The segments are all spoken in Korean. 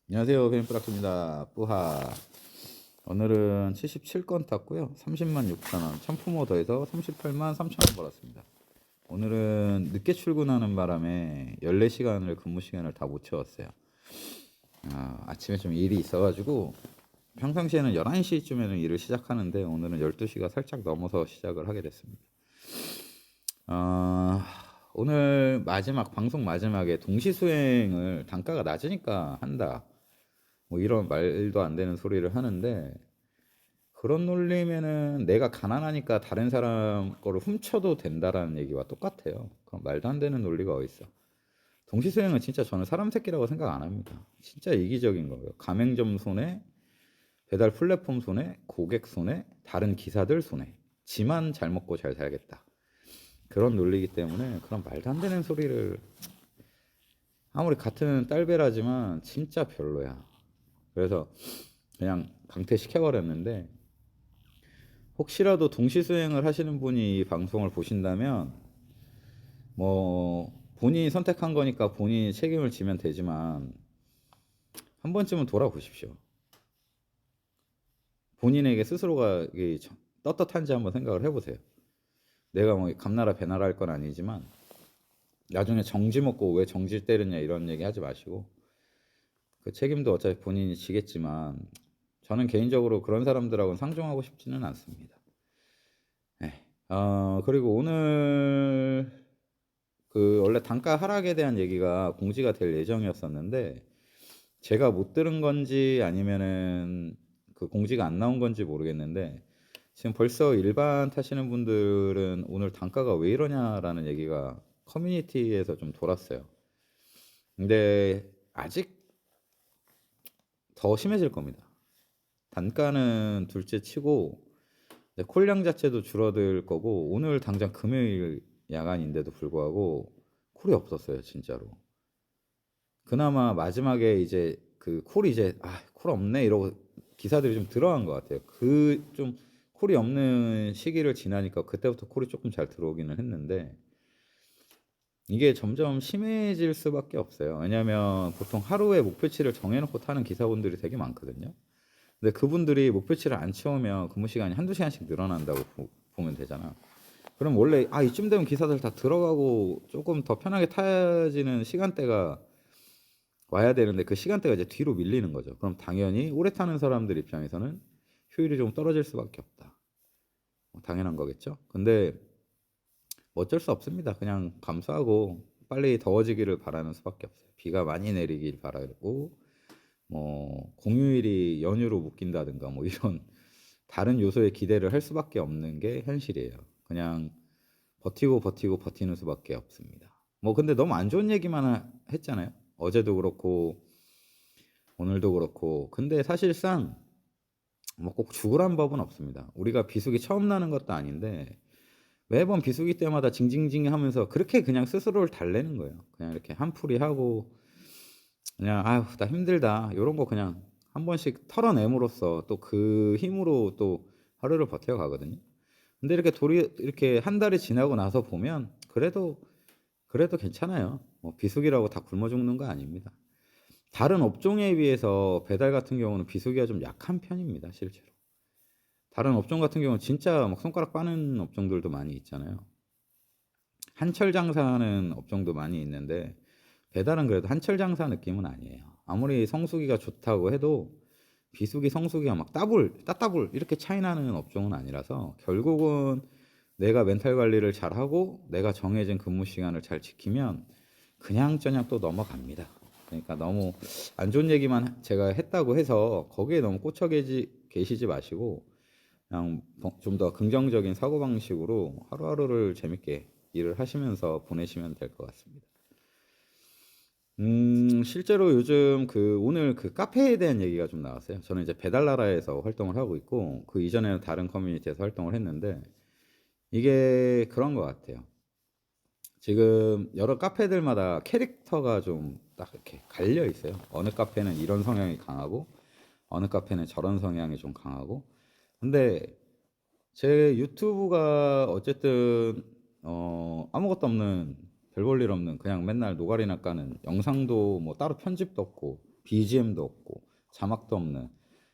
안녕하세요. 베인프라크입니다. 뿌하. 오늘은 77건 탔고요. 30만 6천 원. 천품호 더해서 38만 3천 원 벌었습니다. 오늘은 늦게 출근하는 바람에 14시간을 근무 시간을 다 못 채웠어요. 아침에 좀 일이 있어가지고 평상시에는 11시쯤에는 일을 시작하는데 오늘은 12시가 살짝 넘어서 시작을 하게 됐습니다. 오늘 방송 마지막에 동시수행을 단가가 낮으니까 한다. 뭐 이런 말도 안 되는 소리를 하는데, 그런 논리면은 내가 가난하니까 다른 사람 거를 훔쳐도 된다라는 얘기와 똑같아요. 그럼 말도 안 되는 논리가 어디 있어. 동시수행은 진짜 저는 사람 새끼라고 생각 안 합니다. 진짜 이기적인 거예요. 가맹점 손해, 배달 플랫폼 손해, 고객 손해, 다른 기사들 손해. 지만 잘 먹고 잘 살겠다. 그런 논리이기 때문에 그런 말도 안 되는 소리를, 아무리 같은 딸배라지만 진짜 별로야. 그래서 그냥 강퇴시켜버렸는데, 혹시라도 동시수행을 하시는 분이 이 방송을 보신다면 뭐 본인이 선택한 거니까 본인이 책임을 지면 되지만 한 번쯤은 돌아보십시오. 본인에게 스스로가 이게 떳떳한지 한번 생각을 해보세요. 내가 뭐 감나라 배나라 할 건 아니지만 나중에 정지 먹고 왜 정지를 때렸냐 이런 얘기 하지 마시고, 그 책임도 어차피 본인이 지겠지만 저는 개인적으로 그런 사람들하고는 상종하고 싶지는 않습니다. 네. 그리고 오늘 그 원래 단가 하락에 대한 얘기가 공지가 될 예정이었었는데 제가 못 들은 건지 아니면은 그 공지가 안 나온 건지 모르겠는데, 지금 벌써 일반 타시는 분들은 오늘 단가가 왜 이러냐라는 얘기가 커뮤니티에서 좀 돌았어요. 근데 아직 더 심해질 겁니다. 단가는 둘째 치고 콜량 자체도 줄어들 거고, 오늘 당장 금요일 야간인데도 불구하고 콜이 없었어요, 진짜로. 그나마 마지막에 이제 그 콜이 이제 콜 없네 이러고 기사들이 좀 들어간 것 같아요. 그 좀 콜이 없는 시기를 지나니까 그때부터 콜이 조금 잘 들어오기는 했는데, 이게 점점 심해질 수밖에 없어요. 왜냐하면 보통 하루에 목표치를 정해놓고 타는 기사분들이 되게 많거든요. 근데 그분들이 목표치를 안 채우면 근무 시간이 한두 시간씩 늘어난다고 보면 되잖아. 그럼 원래 이쯤 되면 기사들 다 들어가고 조금 더 편하게 타지는 시간대가 와야 되는데 그 시간대가 이제 뒤로 밀리는 거죠. 그럼 당연히 오래 타는 사람들 입장에서는 효율이 좀 떨어질 수밖에 없다. 당연한 거겠죠. 근데 뭐 어쩔 수 없습니다. 그냥 감수하고 빨리 더워지기를 바라는 수밖에 없어요. 비가 많이 내리길 바라고, 뭐 공휴일이 연휴로 묶인다든가 뭐 이런 다른 요소에 기대를 할 수밖에 없는 게 현실이에요. 그냥 버티고 버티고 버티는 수밖에 없습니다. 뭐 근데 너무 안 좋은 얘기만 했잖아요. 어제도 그렇고 오늘도 그렇고. 근데 사실상 뭐 꼭 죽으란 법은 없습니다. 우리가 비수기 처음 나는 것도 아닌데 매번 비수기 때마다 징징징 하면서 그렇게 그냥 스스로를 달래는 거예요. 그냥 이렇게 한풀이 하고 그냥 아휴 나 힘들다 이런 거 그냥 한 번씩 털어냄으로써 또 그 힘으로 또 하루를 버텨가거든요. 근데 이렇게 한 달이 지나고 나서 보면 그래도 괜찮아요. 뭐 비수기라고 다 굶어 죽는 거 아닙니다. 다른 업종에 비해서 배달 같은 경우는 비수기가 좀 약한 편입니다, 실제로. 다른 업종 같은 경우는 진짜 막 손가락 빠는 업종들도 많이 있잖아요. 한철 장사하는 업종도 많이 있는데 배달은 그래도 한철 장사 느낌은 아니에요. 아무리 성수기가 좋다고 해도 비수기 성수기가 막 따따블 이렇게 차이 나는 업종은 아니라서 결국은 내가 멘탈 관리를 잘하고 내가 정해진 근무 시간을 잘 지키면 그냥저냥 또 넘어갑니다. 그러니까 너무 안 좋은 얘기만 제가 했다고 해서 거기에 너무 계시지 마시고 그냥 좀 더 긍정적인 사고방식으로 하루하루를 재밌게 일을 하시면서 보내시면 될 것 같습니다. 실제로 요즘 오늘 그 카페에 대한 얘기가 좀 나왔어요. 저는 이제 배달나라에서 활동을 하고 있고 그 이전에는 다른 커뮤니티에서 활동을 했는데 이게 그런 것 같아요. 지금 여러 카페들마다 캐릭터가 좀 딱 이렇게 갈려 있어요. 어느 카페는 이런 성향이 강하고 어느 카페는 저런 성향이 좀 강하고. 근데 제 유튜브가 어쨌든 아무것도 없는 별 볼 일 없는 그냥 맨날 노가리나 까는, 영상도 뭐 따로 편집도 없고 BGM도 없고 자막도 없는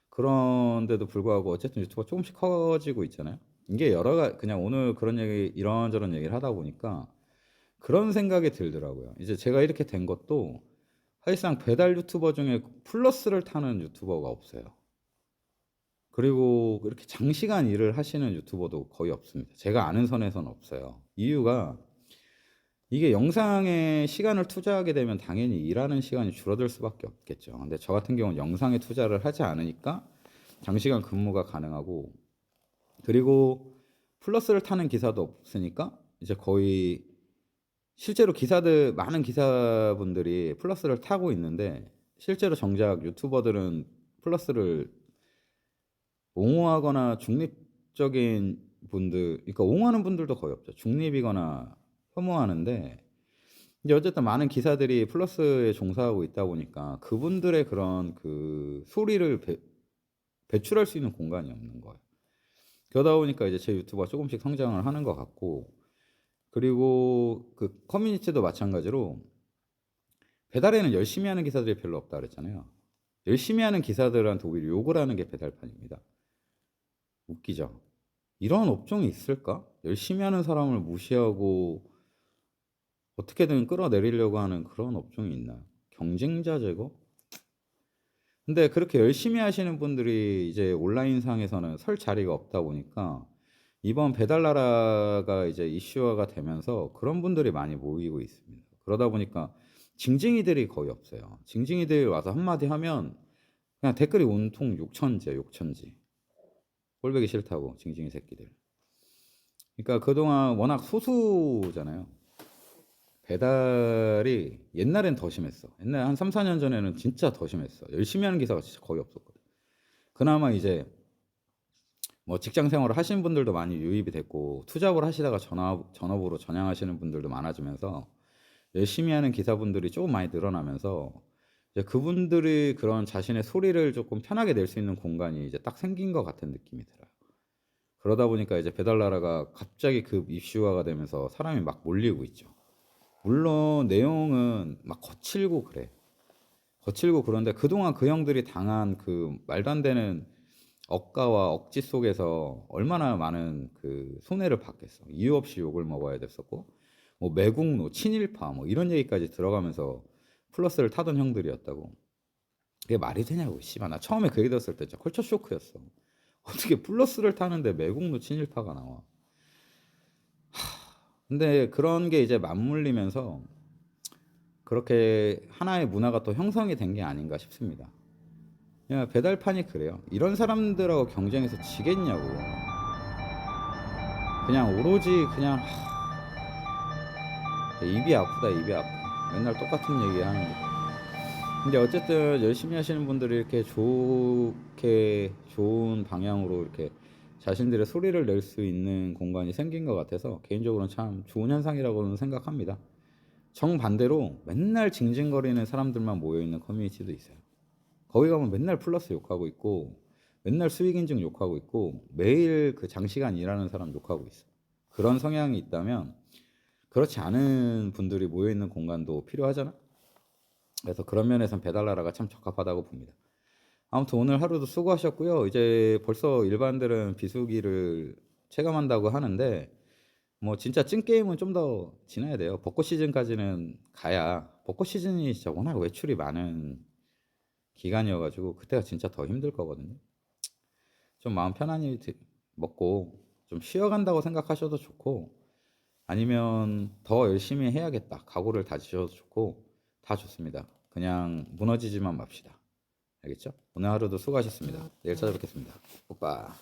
그런데도 불구하고 어쨌든 유튜브가 조금씩 커지고 있잖아요. 이게 그냥 오늘 그런 얘기 이런저런 얘기를 하다 보니까 그런 생각이 들더라고요. 이제 제가 이렇게 된 것도 사실상 배달 유튜버 중에 플러스를 타는 유튜버가 없어요. 그리고 이렇게 장시간 일을 하시는 유튜버도 거의 없습니다. 제가 아는 선에서는 없어요. 이유가 이게 영상에 시간을 투자하게 되면 당연히 일하는 시간이 줄어들 수밖에 없겠죠. 근데 저 같은 경우는 영상에 투자를 하지 않으니까 장시간 근무가 가능하고, 그리고 플러스를 타는 기사도 없으니까 이제 거의 실제로 많은 기사분들이 플러스를 타고 있는데, 실제로 정작 유튜버들은 플러스를 옹호하거나 중립적인 분들, 그러니까 옹호하는 분들도 거의 없죠. 중립이거나 혐오하는데, 이제 어쨌든 많은 기사들이 플러스에 종사하고 있다 보니까 그분들의 그런 그 소리를 배출할 수 있는 공간이 없는 거예요. 그러다 보니까 이제 제 유튜브가 조금씩 성장을 하는 것 같고, 그리고 그 커뮤니티도 마찬가지로 배달에는 열심히 하는 기사들이 별로 없다 그랬잖아요. 열심히 하는 기사들한테 오히려 욕을 하는 게 배달판입니다. 웃기죠? 이런 업종이 있을까? 열심히 하는 사람을 무시하고 어떻게든 끌어내리려고 하는 그런 업종이 있나요? 경쟁자 제거? 근데 그렇게 열심히 하시는 분들이 이제 온라인상에서는 설 자리가 없다 보니까 이번 배달나라가 이제 이슈화가 되면서 그런 분들이 많이 모이고 있습니다. 그러다 보니까 징징이들이 거의 없어요. 징징이들 와서 한마디 하면 그냥 댓글이 온통 욕천지야, 욕천지. 꼴보기 싫다고, 징징이 새끼들. 그러니까 그동안 워낙 소수잖아요. 배달이 옛날엔 더 심했어. 옛날 한 3, 4년 전에는 진짜 더 심했어. 열심히 하는 기사가 진짜 거의 없었거든. 그나마 이제 뭐 직장 생활을 하시는 분들도 많이 유입이 됐고, 투잡을 하시다가 전업으로 전향하시는 분들도 많아지면서 열심히 하는 기사분들이 조금 많이 늘어나면서 이제 그분들이 그런 자신의 소리를 조금 편하게 낼 수 있는 공간이 이제 딱 생긴 것 같은 느낌이 들어요. 그러다 보니까 이제 배달나라가 갑자기 급 이슈화가 되면서 사람이 막 몰리고 있죠. 물론 내용은 막 거칠고 그래. 거칠고 그런데 그동안 그 형들이 당한 그 말도 안 되는 억가와 억지 속에서 얼마나 많은 그 손해를 받겠어. 이유 없이 욕을 먹어야 됐었고, 뭐 매국노, 친일파 뭐 이런 얘기까지 들어가면서 플러스를 타던 형들이었다고. 그게 말이 되냐고. 씨발, 나 처음에 그 얘기 들었을 때 진짜 컬처 쇼크였어. 어떻게 플러스를 타는데 매국노, 친일파가 나와. 근데 그런 게 이제 맞물리면서 그렇게 하나의 문화가 또 형성이 된 게 아닌가 싶습니다. 그냥 배달판이 그래요. 이런 사람들하고 경쟁해서 지겠냐고. 그냥 오로지 그냥 입이 아프다, 입이 아파. 맨날 똑같은 얘기 하는데. 근데 어쨌든 열심히 하시는 분들이 이렇게 좋게 좋은 방향으로 이렇게 자신들의 소리를 낼 수 있는 공간이 생긴 것 같아서 개인적으로는 참 좋은 현상이라고는 생각합니다. 정반대로 맨날 징징거리는 사람들만 모여있는 커뮤니티도 있어요. 거기 가면 맨날 플러스 욕하고 있고, 맨날 수익 인증 욕하고 있고, 매일 그 장시간 일하는 사람 욕하고 있어. 그런 성향이 있다면 그렇지 않은 분들이 모여있는 공간도 필요하잖아. 그래서 그런 면에선 배달나라가 참 적합하다고 봅니다. 아무튼 오늘 하루도 수고하셨고요. 이제 벌써 일반들은 비수기를 체감한다고 하는데, 뭐 진짜 찐 게임은 좀 더 지나야 돼요. 벚꽃 시즌까지는 가야, 벚꽃 시즌이 진짜 워낙 외출이 많은 기간이어가지고 그때가 진짜 더 힘들 거거든요. 좀 마음 편안히 먹고 좀 쉬어간다고 생각하셔도 좋고, 아니면 더 열심히 해야겠다 각오를 다지셔도 좋고, 다 좋습니다. 그냥 무너지지만 맙시다. 알겠죠? 오늘 하루도 수고하셨습니다. 내일 찾아뵙겠습니다. 오빠.